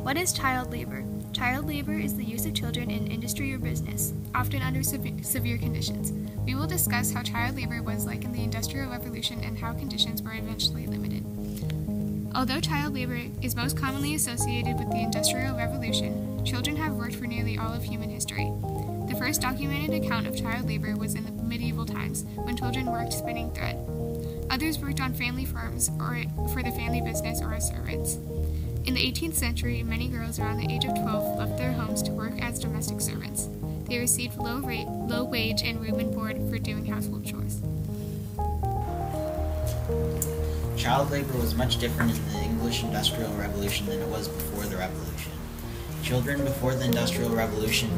What is child labor? Child labor is the use of children in industry or business, often under severe conditions. We will discuss how child labor was like in the Industrial Revolution and how conditions were eventually limited. Although child labor is most commonly associated with the Industrial Revolution, children have worked for nearly all of human history. The first documented account of child labor was in the medieval times, when children worked spinning thread. Others worked on family farms or for the family business or as servants. In the 18th century, many girls around the age of 12 left their homes to work as domestic servants. They received low wage, and room and board for doing household chores. Child labor was much different in the English Industrial Revolution than it was before the Revolution. Children before the Industrial Revolution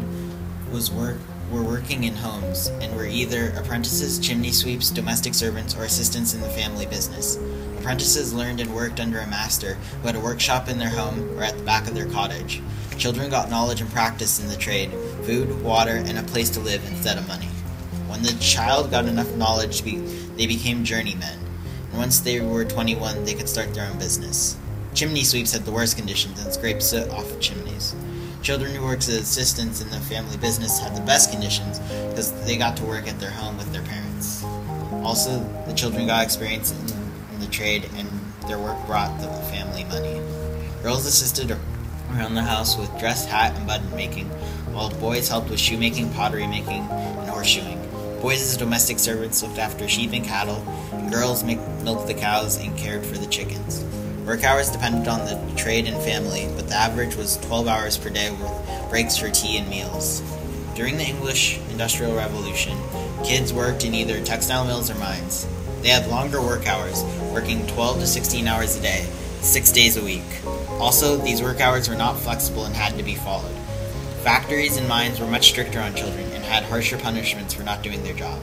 were working in homes and were either apprentices, chimney sweeps, domestic servants, or assistants in the family business. Apprentices learned and worked under a master who had a workshop in their home or at the back of their cottage. Children got knowledge and practice in the trade, food, water, and a place to live instead of money. When the child got enough knowledge, they became journeymen, and once they were 21, they could start their own business. Chimney sweeps had the worst conditions and scraped soot off of chimneys. Children who worked as assistants in the family business had the best conditions because they got to work at their home with their parents. Also, the children got experience in the trade, and their work brought the family money. Girls assisted around the house with dress, hat, and button making, while boys helped with shoemaking, pottery making, and horseshoeing. Boys as domestic servants looked after sheep and cattle, and girls milked the cows and cared for the chickens. Work hours depended on the trade and family, but the average was 12 hours per day with breaks for tea and meals. During the English Industrial Revolution, kids worked in either textile mills or mines. They had longer work hours, working 12 to 16 hours a day, 6 days a week. Also, these work hours were not flexible and had to be followed. Factories and mines were much stricter on children and had harsher punishments for not doing their job.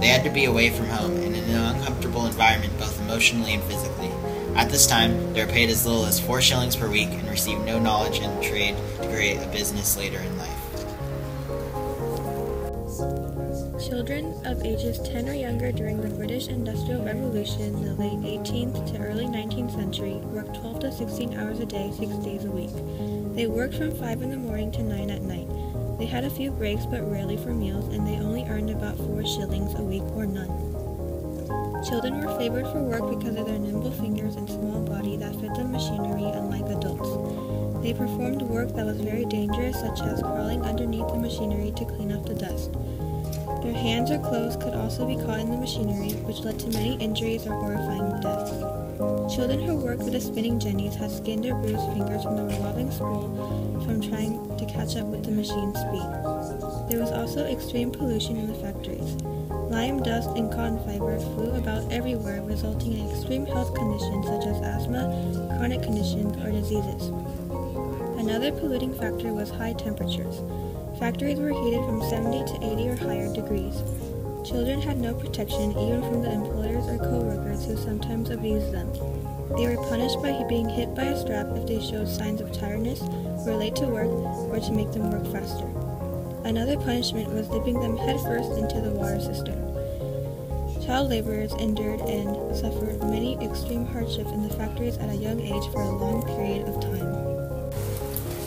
They had to be away from home and in an uncomfortable environment both emotionally and physically. At this time, they were paid as little as 4 shillings per week and received no knowledge in trade to create a business later in life. Children of ages 10 or younger during the British Industrial Revolution in the late 18th to early 19th century worked 12 to 16 hours a day, 6 days a week. They worked from 5 in the morning to 9 at night. They had a few breaks but rarely for meals, and they only earned about 4 shillings a week or none. Children were favored for work because of their nimble fingers and small body that fit the machinery unlike adults. They performed work that was very dangerous, such as crawling underneath the machinery to clean up the dust. Their hands or clothes could also be caught in the machinery, which led to many injuries or horrifying deaths. Children who worked with the spinning jennies had skinned or bruised fingers from the revolving spool from trying to catch up with the machine's speed. There was also extreme pollution in the factories. Lime dust and cotton fiber flew about everywhere, resulting in extreme health conditions such as asthma, chronic conditions, or diseases. Another polluting factor was high temperatures. Factories were heated from 70 to 80 or higher degrees. Children had no protection even from the employers or co-workers who sometimes abused them. They were punished by being hit by a strap if they showed signs of tiredness, were late to work, or to make them work faster. Another punishment was dipping them headfirst into the water cistern. Child laborers endured and suffered many extreme hardships in the factories at a young age for a long period of time.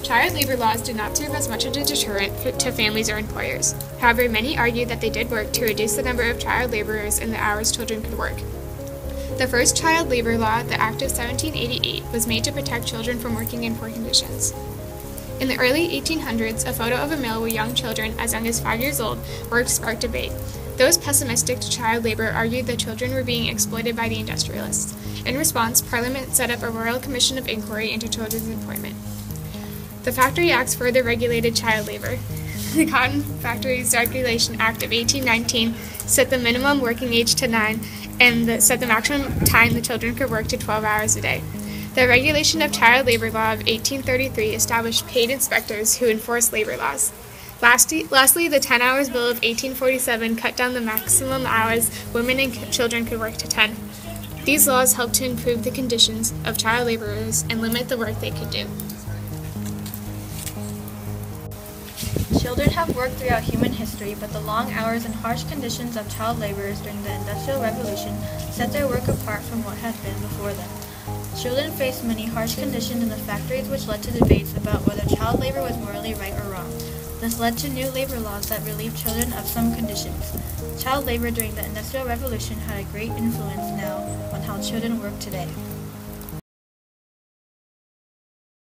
Child labor laws did not serve as much of a deterrent to families or employers. However, many argued that they did work to reduce the number of child laborers and the hours children could work. The first child labor law, the Act of 1788, was made to protect children from working in poor conditions. In the early 1800s, a photo of a mill where young children, as young as 5 years old, worked sparked debate. Those pessimistic to child labor argued that children were being exploited by the industrialists. In response, Parliament set up a Royal Commission of Inquiry into children's employment. The Factory Acts further regulated child labor. The Cotton Factories Regulation Act of 1819 set the minimum working age to 9 and set the maximum time the children could work to 12 hours a day. The Regulation of Child Labor Law of 1833 established paid inspectors who enforced labor laws. Lastly, the 10 Hours Bill of 1847 cut down the maximum hours women and children could work to 10. These laws helped to improve the conditions of child laborers and limit the work they could do. Children have worked throughout human history, but the long hours and harsh conditions of child laborers during the Industrial Revolution set their work apart from what had been before them. Children faced many harsh conditions in the factories, which led to debates about whether child labor was morally right or wrong. This led to new labor laws that relieved children of some conditions. Child labor during the Industrial Revolution had a great influence now on how children work today.